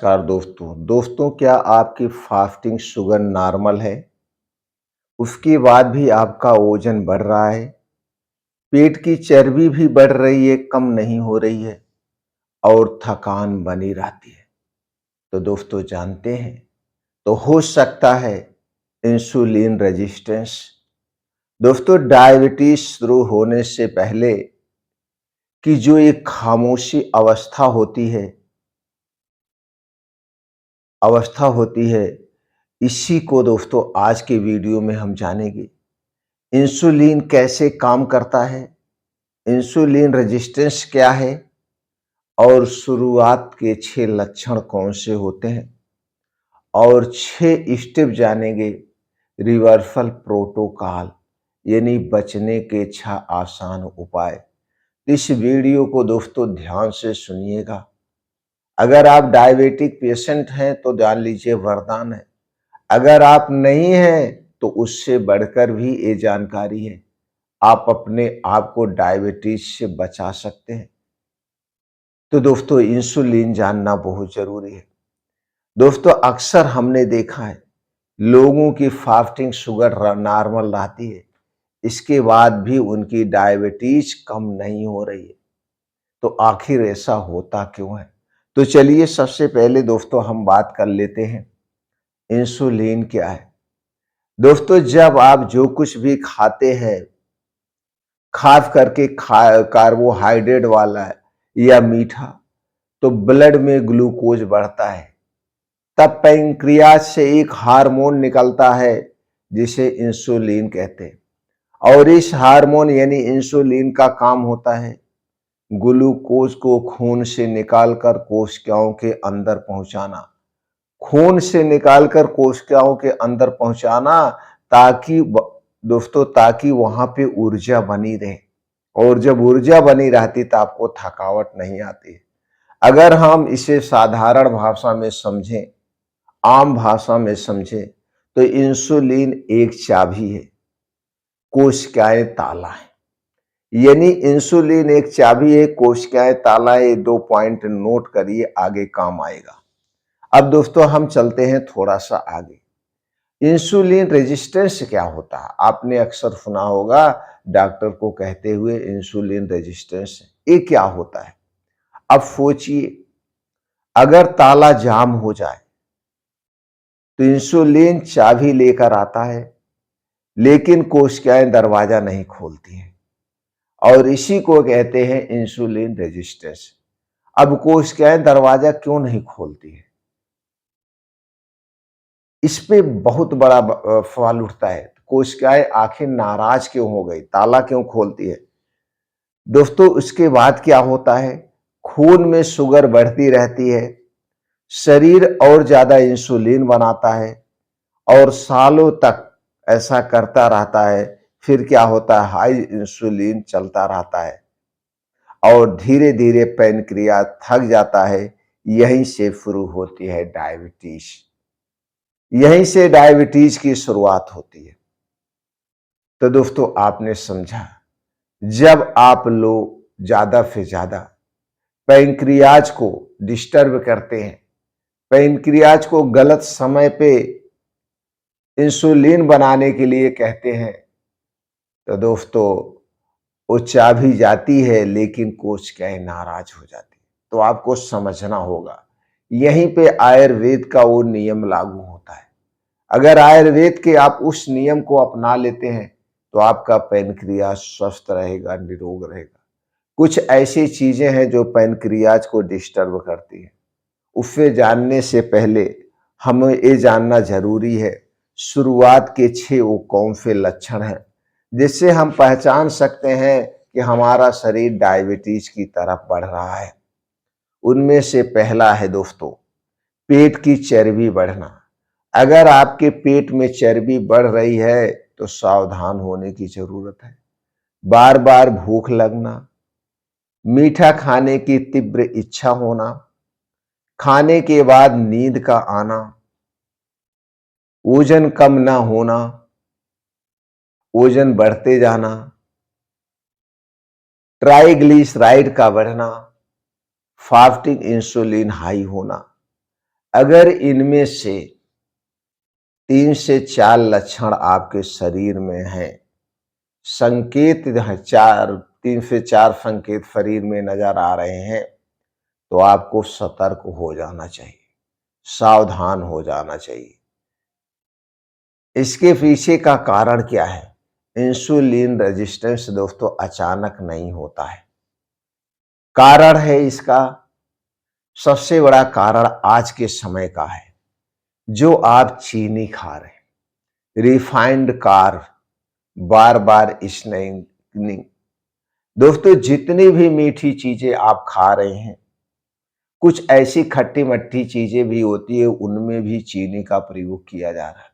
नमस्कार दोस्तों क्या आपकी फास्टिंग शुगर नॉर्मल है? उसके बाद भी आपका वजन बढ़ रहा है, पेट की चर्बी भी बढ़ रही है, कम नहीं हो रही है और थकान बनी रहती है। तो दोस्तों जानते हैं, तो हो सकता है इंसुलिन रेजिस्टेंस। दोस्तों डायबिटीज शुरू होने से पहले की जो एक खामोशी अवस्था होती है, इसी को दोस्तों आज के वीडियो में हम जानेंगे। इंसुलिन कैसे काम करता है, इंसुलिन रेजिस्टेंस क्या है और शुरुआत के 6 लक्षण कौन से होते हैं और 6 स्टेप जानेंगे। रिवर्सल प्रोटोकॉल यानी बचने के 6 आसान उपाय। इस वीडियो को दोस्तों ध्यान से सुनिएगा। अगर आप डायबिटिक पेशेंट हैं तो जान लीजिए वरदान है। अगर आप नहीं हैं तो उससे बढ़कर भी ये जानकारी है, आप अपने आप को डायबिटीज से बचा सकते हैं। तो दोस्तों इंसुलिन जानना बहुत जरूरी है। दोस्तों अक्सर हमने देखा है लोगों की फास्टिंग शुगर नॉर्मल रहती है, इसके बाद भी उनकी डायबिटीज कम नहीं हो रही है। तो आखिर ऐसा होता क्यों है? तो चलिए सबसे पहले दोस्तों हम बात कर लेते हैं इंसुलिन क्या है। दोस्तों जब आप जो कुछ भी खाते हैं, खास करके कार्बोहाइड्रेट वाला है या मीठा, तो ब्लड में ग्लूकोज बढ़ता है। तब पैंक्रियाज से एक हार्मोन निकलता है जिसे इंसुलिन कहते हैं और इस हार्मोन यानी इंसुलिन का काम होता है ग्लूकोज को खून से निकालकर कोशिकाओं के अंदर पहुंचाना। खून से निकालकर कोशिकाओं के अंदर पहुंचाना ताकि ताकि वहां पे ऊर्जा बनी रहे, और जब ऊर्जा बनी रहती तो आपको थकावट नहीं आती। अगर हम इसे साधारण भाषा में समझें, आम भाषा में समझें, तो इंसुलिन एक चाबी है, कोशिकाएं ताला है। यानी इंसुलिन एक चाबी है, कोशिकाएं ताला है। ये 2 पॉइंट नोट करिए, आगे काम आएगा। अब दोस्तों हम चलते हैं थोड़ा सा आगे। इंसुलिन रेजिस्टेंस क्या होता है? आपने अक्सर सुना होगा डॉक्टर को कहते हुए इंसुलिन रेजिस्टेंस। ये क्या होता है? अब सोचिए, अगर ताला जाम हो जाए तो इंसुलिन चाबी लेकर आता है, लेकिन कोशिकाएं दरवाजा नहीं खोलती हैं और इसी को कहते हैं इंसुलिन रेजिस्टेंस। अब कोशिकाएं दरवाजा क्यों नहीं खोलती है? इस पे बहुत बड़ा सवाल उठता है। कोशिकाएं आखिर नाराज क्यों हो गई, ताला क्यों खोलती है? दोस्तों उसके बाद क्या होता है, खून में शुगर बढ़ती रहती है, शरीर और ज्यादा इंसुलिन बनाता है और सालों तक ऐसा करता रहता है। फिर क्या होता है, हाई इंसुलिन चलता रहता है और धीरे धीरे पैनक्रियाज थक जाता है। यहीं से शुरू होती है डायबिटीज, यहीं से डायबिटीज की शुरुआत होती है। तो दोस्तों आपने समझा, जब आप लोग ज्यादा से ज्यादा पैनक्रियाज को डिस्टर्ब करते हैं, पैनक्रियाज को गलत समय पे इंसुलिन बनाने के लिए कहते हैं, तो दोस्तों वो चाबी जाती है लेकिन कोशिकाएं नाराज हो जाती है। तो आपको समझना होगा, यहीं पे आयुर्वेद का वो नियम लागू होता है। अगर आयुर्वेद के आप उस नियम को अपना लेते हैं तो आपका पैनक्रियाज स्वस्थ रहेगा, निरोग रहेगा। कुछ ऐसी चीजें हैं जो पैनक्रियाज को डिस्टर्ब करती हैं, उससे जानने से पहले हमें ये जानना जरूरी है शुरुआत के 6 वो कौन से लक्षण हैं जिससे हम पहचान सकते हैं कि हमारा शरीर डायबिटीज की तरफ बढ़ रहा है। उनमें से पहला है दोस्तों, पेट की चर्बी बढ़ना। अगर आपके पेट में चर्बी बढ़ रही है तो सावधान होने की जरूरत है। बार बार भूख लगना, मीठा खाने की तीव्र इच्छा होना, खाने के बाद नींद का आना, वजन कम ना होना, वजन बढ़ते जाना, ट्राइग्लिसराइड का बढ़ना, फास्टिंग इंसुलिन हाई होना। अगर इनमें से 3 से 4 लक्षण आपके शरीर में हैं, संकेत है 3 से 4 संकेत शरीर में नजर आ रहे हैं, तो आपको सतर्क हो जाना चाहिए, सावधान हो जाना चाहिए। इसके पीछे का कारण क्या है? इंसुलिन रेजिस्टेंस दोस्तों अचानक नहीं होता है। कारण है इसका, सबसे बड़ा कारण आज के समय का है, जो आप चीनी खा रहे हैं, रिफाइंड कार्ब, बार बार स्नैकिंग। दोस्तों जितनी भी मीठी चीजें आप खा रहे हैं, कुछ ऐसी खट्टी मट्ठी चीजें भी होती है, उनमें भी चीनी का प्रयोग किया जा रहा है।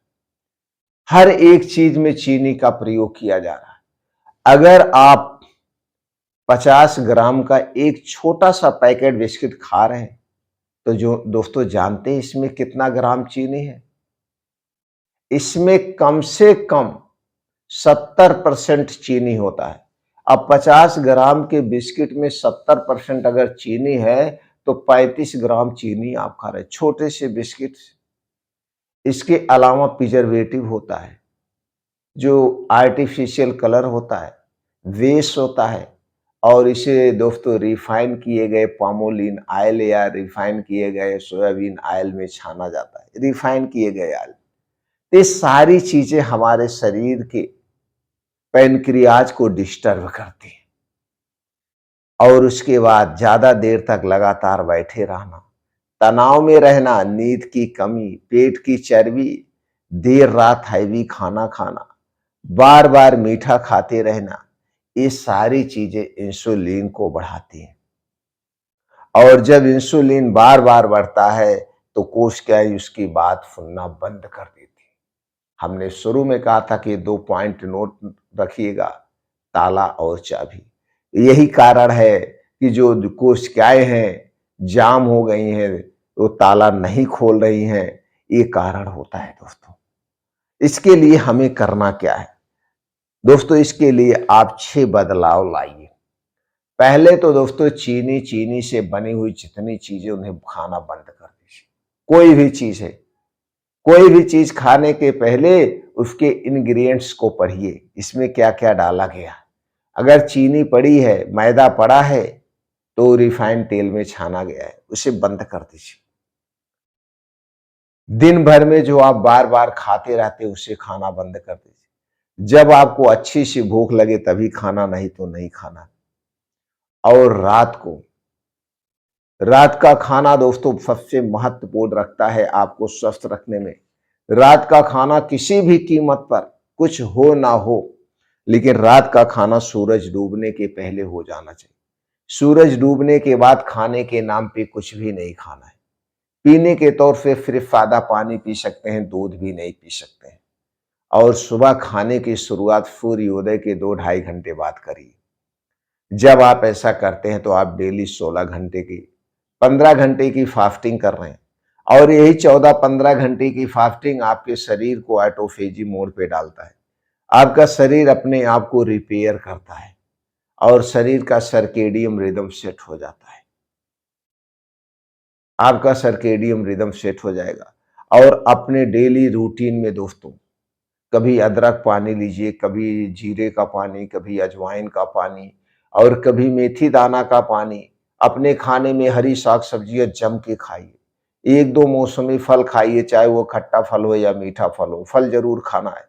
हर एक चीज में चीनी का प्रयोग किया जा रहा है। अगर आप 50 ग्राम का एक छोटा सा पैकेट बिस्किट खा रहे हैं, तो जो दोस्तों जानते हैं इसमें कितना ग्राम चीनी है? इसमें कम से कम 70% चीनी होता है। अब 50 ग्राम के बिस्किट में 70% अगर चीनी है, तो 35 ग्राम चीनी आप खा रहे हैं, छोटे से बिस्किट। इसके अलावा प्रिजर्वेटिव होता है, जो आर्टिफिशियल कलर होता है, वेस होता है, और इसे दोस्तों रिफाइन किए गए पामोलिन ऑयल या रिफाइन किए गए सोयाबीन ऑयल में छाना जाता है, रिफाइन किए गए ऑयल। ये सारी चीजें हमारे शरीर के पैनक्रियाज को डिस्टर्ब करती हैं, और उसके बाद ज्यादा देर तक लगातार बैठे रहना, तनाव में रहना, नींद की कमी, पेट की चर्बी, देर रात हैवी खाना खाना, बार बार मीठा खाते रहना, ये सारी चीजें इंसुलिन को बढ़ाती हैं। और जब इंसुलिन बार बार बढ़ता है, तो कोशिकाएं उसकी बात सुनना बंद कर देती है। हमने शुरू में कहा था कि 2 पॉइंट नोट रखिएगा, ताला और चाबी। यही कारण है कि जो कोशिकाएं हैं जाम हो गई हैं, वो ताला नहीं खोल रही हैं, ये कारण होता है दोस्तों। इसके लिए हमें करना क्या है दोस्तों? इसके लिए आप 6 बदलाव लाइए। पहले तो दोस्तों चीनी से बनी हुई जितनी चीजें उन्हें खाना बंद कर दीजिए। कोई भी चीज है, कोई भी चीज खाने के पहले उसके इंग्रेडिएंट्स को पढ़िए, इसमें क्या क्या डाला गया। अगर चीनी पड़ी है, मैदा पड़ा है, तो रिफाइंड तेल में छाना गया है, उसे बंद कर दीजिए। दिन भर में जो आप बार बार खाते रहते उसे खाना बंद कर दीजिए। जब आपको अच्छी सी भूख लगे तभी खाना, नहीं तो नहीं खाना। और रात का खाना दोस्तों सबसे महत्वपूर्ण रखता है आपको स्वस्थ रखने में। रात का खाना किसी भी कीमत पर, कुछ हो ना हो, लेकिन रात का खाना सूरज डूबने के पहले हो जाना चाहिए। सूरज डूबने के बाद खाने के नाम पे कुछ भी नहीं खाना है। पीने के तौर पे सिर्फ सादा पानी पी सकते हैं, दूध भी नहीं पी सकते हैं। और सुबह खाने की शुरुआत सूर्योदय के 2-2.5 घंटे बाद करिए। जब आप ऐसा करते हैं तो आप डेली 16 घंटे की, 15 घंटे की फास्टिंग कर रहे हैं, और यही 14-15 घंटे की फास्टिंग आपके शरीर को ऑटोफेजी मोड पे डालता है। आपका शरीर अपने आप को रिपेयर करता है, और शरीर का सर्केडियम रिदम सेट हो जाता है। आपका सर्केडियम रिदम सेट हो जाएगा। और अपने डेली रूटीन में दोस्तों, कभी अदरक पानी लीजिए, कभी जीरे का पानी, कभी अजवाइन का पानी, और कभी मेथी दाना का पानी। अपने खाने में हरी साग सब्जियां जम के खाइए। 1-2 मौसमी फल खाइए, चाहे वो खट्टा फल हो या मीठा फल हो, फल जरूर खाना है,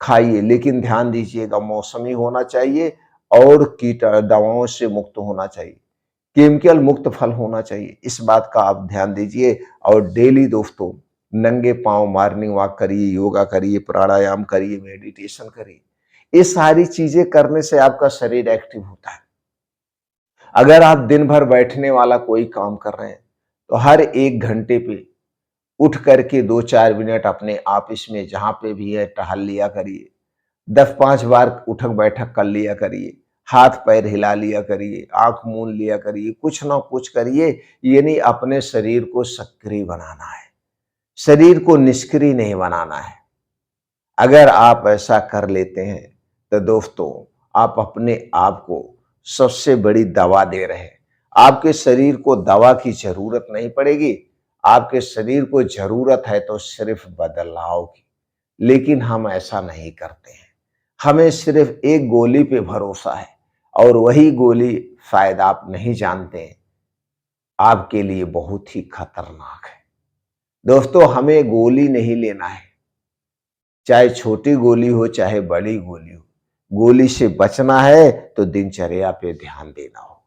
खाइए, लेकिन ध्यान दीजिएगा मौसमी होना चाहिए, और कीट दवाओं से मुक्त होना चाहिए, केमिकल मुक्त फल होना चाहिए। इस बात का आप ध्यान दीजिए। और डेली दोस्तों नंगे पांव मॉर्निंग वॉक करिए, योगा करिए, प्राणायाम करिए, मेडिटेशन करिए। ये सारी चीजें करने से आपका शरीर एक्टिव होता है। अगर आप दिन भर बैठने वाला कोई काम कर रहे हैं, तो हर 1 घंटे पे उठ करके 2-4 मिनट अपने ऑफिस में जहां पे भी है टहल लिया करिए। 10-5 बार उठक बैठक कर लिया करिए, हाथ पैर हिला लिया करिए, आंख मूंद लिया करिए, कुछ ना कुछ करिए। यानी अपने शरीर को सक्रिय बनाना है, शरीर को निष्क्रिय नहीं बनाना है। अगर आप ऐसा कर लेते हैं, तो दोस्तों आप अपने आप को सबसे बड़ी दवा दे रहे हैं। आपके शरीर को दवा की जरूरत नहीं पड़ेगी, आपके शरीर को ज़रूरत है तो सिर्फ बदलाव की, लेकिन हम ऐसा नहीं करते हैं। हमें सिर्फ एक गोली पे भरोसा है और वही गोली शायद आप नहीं जानते हैं, आपके लिए बहुत ही खतरनाक है। दोस्तों, हमें गोली नहीं लेना है, चाहे छोटी गोली हो चाहे बड़ी गोली हो। गोली से बचना है तो दिनचर्या पे ध्यान देना होगा।